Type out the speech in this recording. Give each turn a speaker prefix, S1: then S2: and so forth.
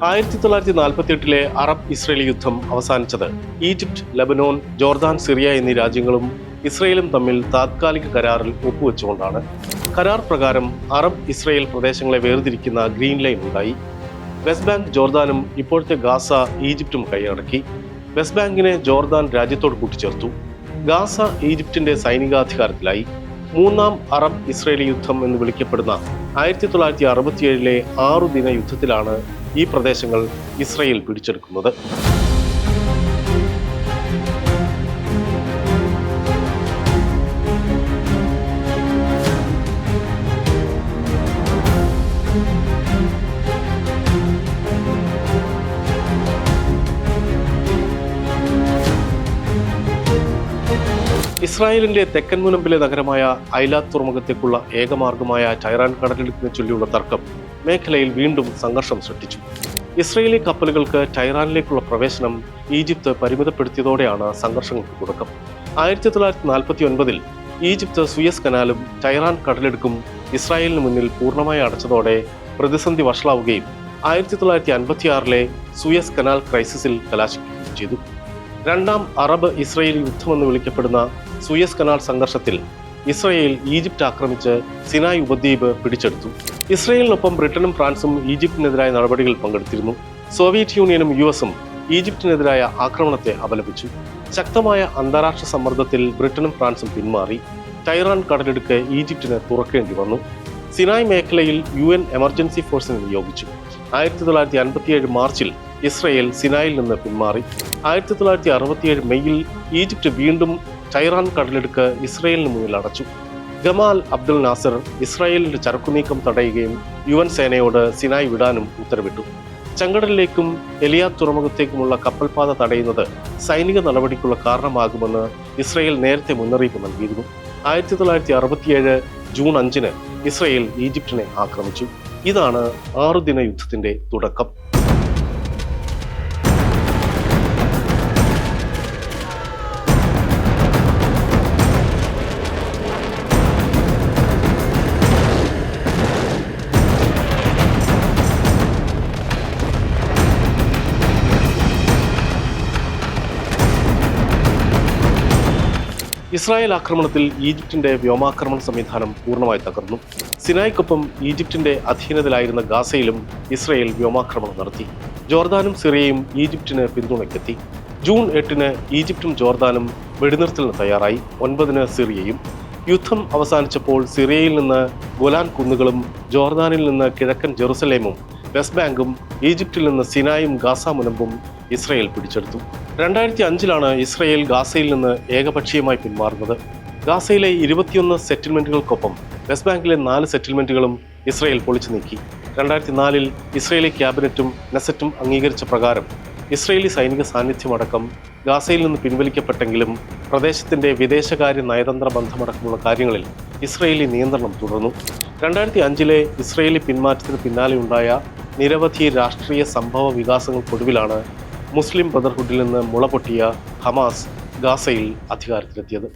S1: 1948 Arab Israeli യുദ്ധം അവസാനിച്ചത് Egypt, Lebanon, Jordan, Syria എന്നീ രാജ്യങ്ങളും ഇസ്രയേലും തമ്മിൽ താത്കാലിക കരാറിൽ ഒപ്പുവെച്ചുകൊണ്ടാണ്. കരാർ പ്രകാരം അറബ് ഇസ്രയേൽ പ്രദേശങ്ങളെ വേർതിരിക്കുന്ന ഗ്രീൻ ലൈൻ ഉണ്ടായി. വെസ്റ്റ് ബാങ്ക് ജോർദാനും ഇപ്പോഴത്തെ ഗാസ ഈജിപ്തും കൈയടക്കി. വെസ്റ്റ് ബാങ്കിനെ ജോർദാൻ രാജ്യത്തോട് കൂട്ടിച്ചേർത്തു. ഗാസ ഈജിപ്തിന്റെ സൈനികാധികാരത്തിലായി. മൂന്നാം അറബ് ഇസ്രയേലി യുദ്ധം എന്ന് വിളിക്കപ്പെടുന്ന 1967 6 ദിന യുദ്ധത്തിലാണ് ഈ പ്രദേശങ്ങൾ ഇസ്രയേൽ പിടിച്ചെടുക്കുന്നത്. ഇസ്രായേലിന്റെ തെക്കൻ മുനമ്പിലെ നഗരമായ ഐലാത്ത് തുറമുഖത്തേക്കുള്ള ഏകമാർഗമായ ടൈറാൻ കടലിടുക്കിനെ ചൊല്ലിയുള്ള തർക്കം മേഖലയിൽ വീണ്ടും സംഘർഷം സൃഷ്ടിച്ചു. ഇസ്രയേലി കപ്പലുകൾക്ക് ടൈറാനിലേക്കുള്ള പ്രവേശനം ഈജിപ്ത് പരിമിതപ്പെടുത്തിയതോടെയാണ് സംഘർഷങ്ങൾക്ക് തുടക്കം. 1949 ഈജിപ്ത് സുയസ് കനാലും ടൈറാൻ കടലിടുക്കും ഇസ്രായേലിന് മുന്നിൽ പൂർണ്ണമായി അടച്ചതോടെ പ്രതിസന്ധി വഷളാവുകയും 1956 സുയസ് കനാൽ ക്രൈസിസിൽ കലാശിക്കുകയും ചെയ്തു. രണ്ടാം അറബ് ഇസ്രയേലി യുദ്ധമെന്ന് വിളിക്കപ്പെടുന്ന സുയസ് കനാൽ സംഘർഷത്തിൽ ഇസ്രയേൽ ഈജിപ്ത് ആക്രമിച്ച് സിനായ് ഉപദ്വീപ് പിടിച്ചെടുത്തു. ഇസ്രയേലിനൊപ്പം ബ്രിട്ടനും ഫ്രാൻസും ഈജിപ്തിനെതിരായ നടപടികളിൽ പങ്കെടുത്തിരുന്നു. സോവിയറ്റ് യൂണിയനും യുഎസും ഈജിപ്തിനെതിരായ ആക്രമണത്തെ അപലപിച്ചു. ശക്തമായ അന്താരാഷ്ട്ര സമ്മർദ്ദത്തിൽ ബ്രിട്ടനും ഫ്രാൻസും പിന്മാറി. ടൈറാൻ കടലിടുക്ക് ഈജിപ്തിന് തുറക്കേണ്ടി വന്നു. സിനായ് മേഖലയിൽ UN എമർജൻസി ഫോഴ്സിനെ നിയോഗിച്ചു. 1957 മാർച്ചിൽ ഇസ്രയേൽ സിനായിൽ നിന്ന് പിന്മാറി. 1967 മെയ്യിൽ ഈജിപ്ത് വീണ്ടും ടൈറാൻ കടലിടുക്ക് ഇസ്രയേലിന് മുന്നിൽ അടച്ചു. ഗമാൽ അബ്ദുൽ നാസർ ഇസ്രായേലിന്റെ ചരക്കുനീക്കം തടയുകയും UN സേനയോട് സിനായ് വിടാനും ഉത്തരവിട്ടു. ചെങ്കടലിലേക്കും എലിയാത്ത് തുറമുഖത്തേക്കുമുള്ള കപ്പൽപാത തടയുന്നത് സൈനിക നടപടിക്കുള്ള കാരണമാകുമെന്ന് ഇസ്രയേൽ നേരത്തെ മുന്നറിയിപ്പ് നൽകിയിരുന്നു. 1967 ജൂൺ 5 ഇസ്രയേൽ ഈജിപ്തിനെ ആക്രമിച്ചു. ഇതാണ് 6 ദിന യുദ്ധത്തിന്റെ തുടക്കം. ഇസ്രായേൽ ആക്രമണത്തിൽ ഈജിപ്തിന്റെ വ്യോമാക്രമണ സംവിധാനം പൂർണ്ണമായി തകർന്നു. സിനായ്ക്കൊപ്പം ഈജിപ്തിന്റെ അധീനതയിലായിരുന്ന ഗാസയിലും ഇസ്രായേൽ വ്യോമാക്രമണം നടത്തി. ജോർദാനും സിറിയയും ഈജിപ്തിന് പിന്തുണയ്ക്കെത്തി. ജൂൺ 8 ഈജിപ്തും ജോർദാനും വെടിനിർത്തലിന് തയ്യാറായി. 9 സിറിയയും. യുദ്ധം അവസാനിച്ചപ്പോൾ സിറിയയിൽ നിന്ന് ഗോലാൻ കുന്നുകളും ജോർദാനിൽ നിന്ന് കിഴക്കൻ ജെറുസലേമും വെസ്റ്റ് ബാങ്കും ഈജിപ്തിൽ നിന്ന് സിനായും ഗാസ മുനമ്പും ഇസ്രയേൽ പിടിച്ചെടുത്തു. 2005 ഇസ്രയേൽ ഗാസയിൽ നിന്ന് ഏകപക്ഷീയമായി പിന്മാറുന്നത്. ഗാസയിലെ 21 സെറ്റിൽമെന്റുകൾക്കൊപ്പം വെസ്റ്റ് ബാങ്കിലെ 4 സെറ്റിൽമെന്റുകളും ഇസ്രയേൽ പൊളിച്ചു നീക്കി. 2004 ഇസ്രയേലി ക്യാബിനറ്റും നെസറ്റും അംഗീകരിച്ച പ്രകാരം ഇസ്രയേലി സൈനിക സാന്നിധ്യമടക്കം ഗാസയിൽ നിന്ന് പിൻവലിക്കപ്പെട്ടെങ്കിലും പ്രദേശത്തിന്റെ വിദേശകാര്യ നയതന്ത്ര ബന്ധമടക്കമുള്ള കാര്യങ്ങളിൽ ഇസ്രയേലി നിയന്ത്രണം തുടർന്നു. 2005 ഇസ്രയേലി പിന്മാറ്റത്തിന് പിന്നാലെയുണ്ടായ നിരവധി രാഷ്ട്രീയ സംഭവ വികാസങ്ങൾക്കൊടുവിലാണ് മുസ്ലിം ബ്രദർഹുഡിൽ നിന്ന് മുളപൊട്ടിയ ഹമാസ് ഗാസയിൽ അധികാരത്തിലെത്തിയത്.